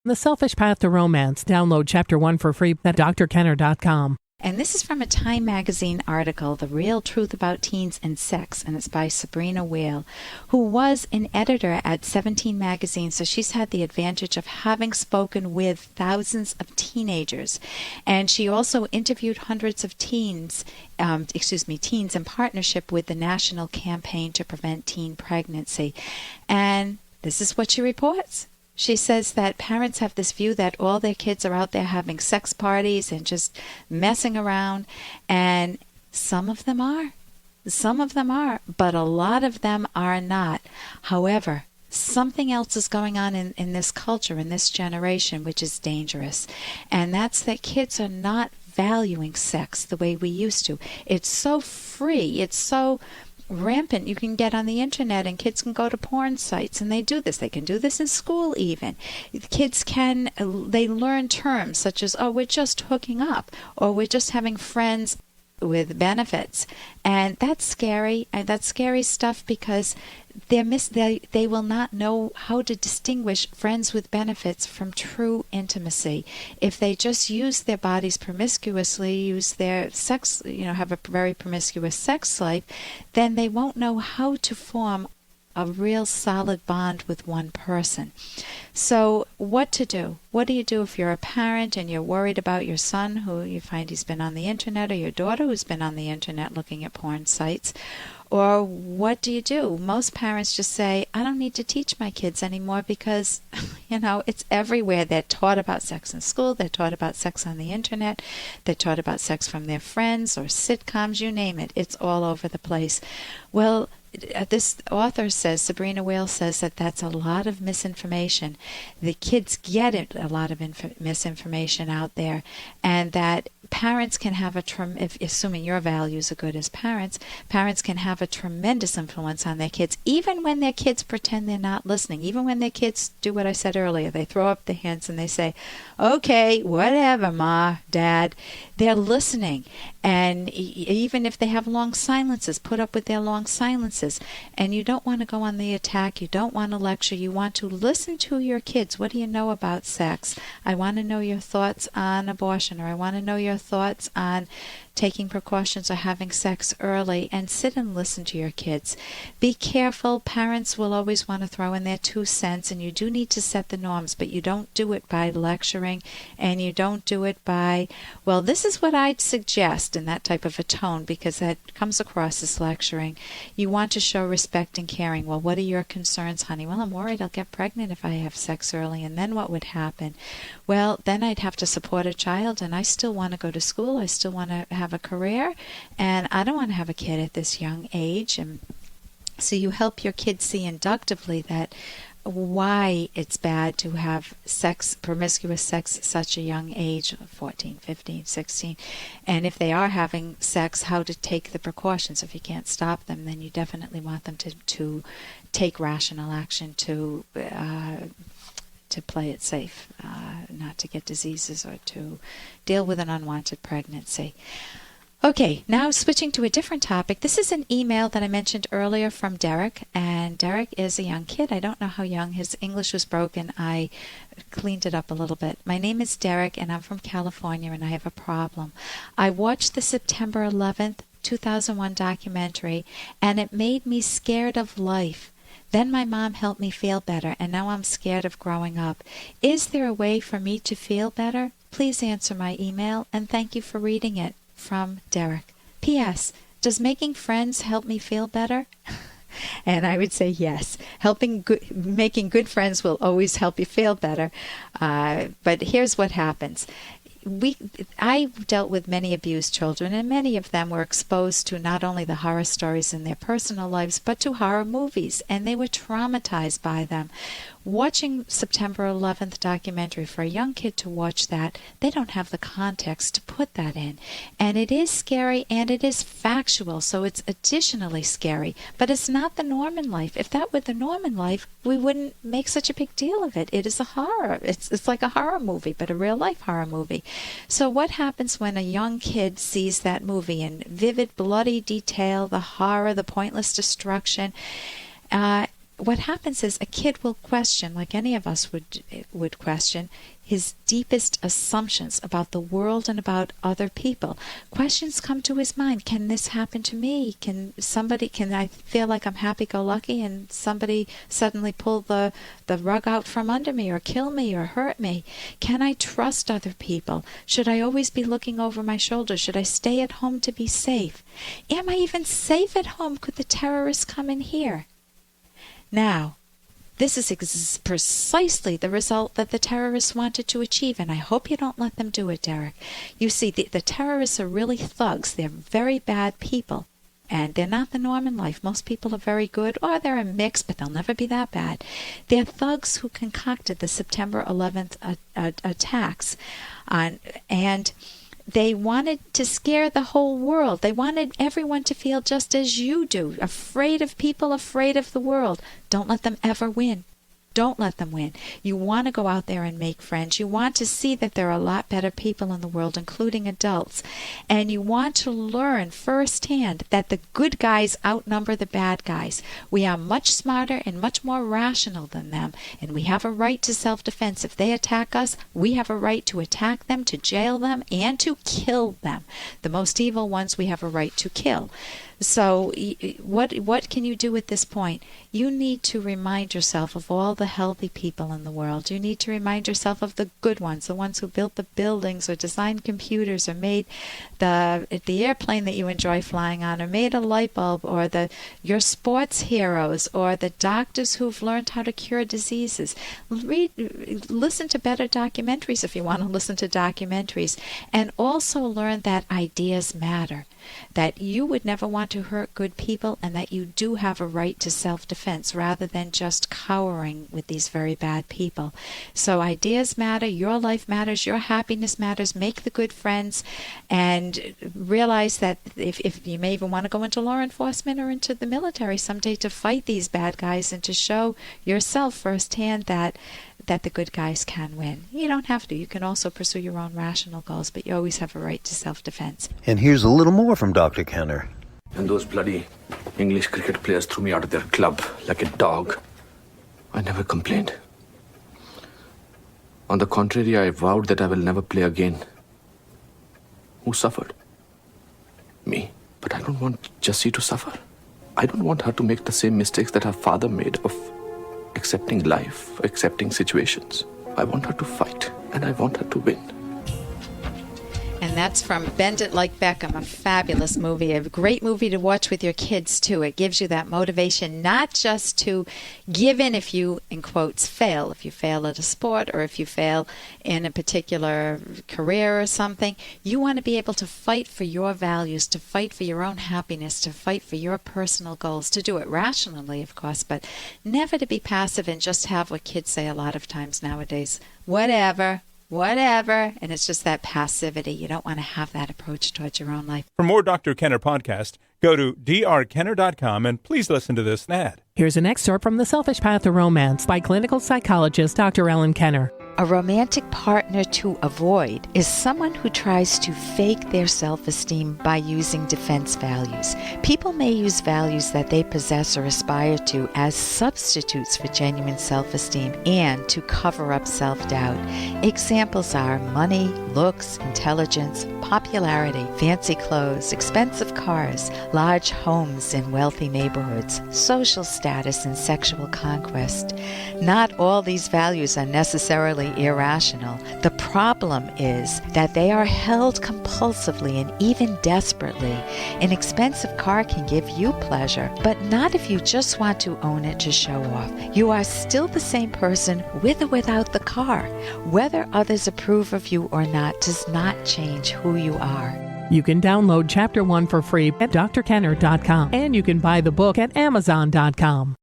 The Selfish Path to Romance. Download Chapter 1 for free at drkenner.com. And this is from a Time magazine article, The Real Truth About Teens and Sex, and it's by Sabrina Whale, who was an editor at 17 magazine, so she's had the advantage of having spoken with thousands of teenagers. And she also interviewed hundreds of teens in partnership with the National Campaign to Prevent Teen Pregnancy. And this is what she reports. She says that parents have this view that all their kids are out there having sex parties and just messing around, and some of them are. Some of them are, but a lot of them are not. However, something else is going on in this culture, in this generation, which is dangerous, and that's that kids are not valuing sex the way we used to. It's so free. It's so rampant. You can get on the internet and kids can go to porn sites and they do this. They can do this in school even. Kids they learn terms such as, oh, we're just hooking up, or we're just having friends with benefits. And that's scary. And that's scary stuff because they will not know how to distinguish friends with benefits from true intimacy. If they just use their bodies promiscuously, use their sex, have a very promiscuous sex life, then they won't know how to form a real solid bond with one person. So what to do? What do you do if you're a parent and you're worried about your son who you find he's been on the internet, or your daughter who's been on the internet looking at porn sites? Or what do you do? Most parents just say, I don't need to teach my kids anymore because, it's everywhere. They're taught about sex in school. They're taught about sex on the internet. They're taught about sex from their friends or sitcoms, you name it. It's all over the place. Well, this author says, Sabrina Whale says, that that's a lot of misinformation. The kids get a lot of misinformation out there, and that parents can have assuming your values are good as parents can have a tremendous influence on their kids, even when their kids pretend they're not listening, even when their kids do what I said earlier. They throw up their hands and they say, okay, whatever, Ma, Dad. They're listening. And even if they have long silences, put up with their long silences. And you don't want to go on the attack. You don't want to lecture. You want to listen to your kids. What do you know about sex? I want to know your thoughts on abortion, or I want to know your thoughts on taking precautions or having sex early, and sit and listen to your kids. Be careful. Parents will always want to throw in their 2 cents, and you do need to set the norms, but you don't do it by lecturing, and you don't do it by, well, this is what I'd suggest, in that type of a tone, because that comes across as lecturing. You want to show respect and caring. Well, what are your concerns, honey? Well, I'm worried I'll get pregnant if I have sex early, and then what would happen? Well, then I'd have to support a child, and I still want to go to school. I still want to have a career, and I don't want to have a kid at this young age. And so you help your kids see inductively that why it's bad to have promiscuous sex at such a young age, 14, 15, 16. And if they are having sex, how to take the precautions. If you can't stop them, then you definitely want them to take rational action to play it safe, not to get diseases or to deal with an unwanted pregnancy. Okay, now switching to a different topic. This is an email that I mentioned earlier from Derek, and Derek is a young kid. I don't know how young. His English was broken. I cleaned it up a little bit. My name is Derek, and I'm from California, and I have a problem. I watched the September 11th, 2001 documentary, and it made me scared of life. Then my mom helped me feel better, and now I'm scared of growing up. Is there a way for me to feel better? Please answer my email, and thank you for reading it. From Derek. P.S. Does making friends help me feel better? And I would say yes. Making good friends will always help you feel better. But here's what happens. I dealt with many abused children, and many of them were exposed to not only the horror stories in their personal lives, but to horror movies, and they were traumatized by them. Watching September 11th documentary, for a young kid to watch that, they don't have the context to put that in. And it is scary, and it is factual, so it's additionally scary. But it's not the norm in life. If that were the norm in life, we wouldn't make such a big deal of it. It is a horror. It's like a horror movie, but a real-life horror movie. So what happens when a young kid sees that movie in vivid, bloody detail, the horror, the pointless destruction? what happens is a kid will question, like any of us would question, his deepest assumptions about the world and about other people. Questions come to his mind. Can this happen to me? Can I feel like I'm happy-go-lucky and somebody suddenly pull the rug out from under me or kill me or hurt me? Can I trust other people? Should I always be looking over my shoulder? Should I stay at home to be safe? Am I even safe at home? Could the terrorists come in here? Now, this is precisely the result that the terrorists wanted to achieve, and I hope you don't let them do it, Derek. You see, the terrorists are really thugs. They're very bad people, and they're not the norm in life. Most people are very good, or they're a mix, but they'll never be that bad. They're thugs who concocted the September 11th attacks, and they wanted to scare the whole world. They wanted everyone to feel just as you do, afraid of people, afraid of the world. Don't let them ever win. Don't let them win. You want to go out there and make friends. You want to see that there are a lot better people in the world, including adults. And you want to learn firsthand that the good guys outnumber the bad guys. We are much smarter and much more rational than them, and we have a right to self-defense. If they attack us, we have a right to attack them, to jail them, and to kill them. The most evil ones we have a right to kill. So what can you do at this point? You need to remind yourself of all the healthy people in the world. You need to remind yourself of the good ones, the ones who built the buildings or designed computers or made the airplane that you enjoy flying on, or made a light bulb, or your sports heroes, or the doctors who've learned how to cure diseases. Listen to better documentaries if you want to listen to documentaries, and also learn that ideas matter, that you would never want to hurt good people, and that you do have a right to self-defense rather than just cowering with these very bad people. So ideas matter, your life matters, your happiness matters. Make the good friends, and realize that if you may even want to go into law enforcement or into the military someday to fight these bad guys and to show yourself firsthand that the good guys can win. You don't have to. You can also pursue your own rational goals, but you always have a right to self-defense. And here's a little more from Dr. Kenner. And those bloody English cricket players threw me out of their club like a dog. I never complained. On the contrary, I vowed that I will never play again. Who suffered? Me. But I don't want Jessie to suffer. I don't want her to make the same mistakes that her father made of accepting life, accepting situations. I want her to fight, and I want her to win. And that's from Bend It Like Beckham, a fabulous movie, a great movie to watch with your kids, too. It gives you that motivation not just to give in if you, in quotes, fail. If you fail at a sport or if you fail in a particular career or something, you want to be able to fight for your values, to fight for your own happiness, to fight for your personal goals, to do it rationally, of course, but never to be passive and just have what kids say a lot of times nowadays, whatever, and it's just that passivity. You don't want to have that approach towards your own life. For more Dr. Kenner podcast, go to drkenner.com and please listen to this ad. Here's an excerpt from The Selfish Path to Romance by clinical psychologist Dr. Ellen Kenner. A romantic partner to avoid is someone who tries to fake their self-esteem by using defense values. People may use values that they possess or aspire to as substitutes for genuine self-esteem and to cover up self-doubt. Examples are money, looks, intelligence, popularity, fancy clothes, expensive cars, large homes in wealthy neighborhoods, social status, and sexual conquest. Not all these values are necessarily irrational. The problem is that they are held compulsively and even desperately. An expensive car can give you pleasure, but not if you just want to own it to show off. You are still the same person with or without the car. Whether others approve of you or not does not change who you are. You can download Chapter 1 for free at drkenner.com, and you can buy the book at amazon.com.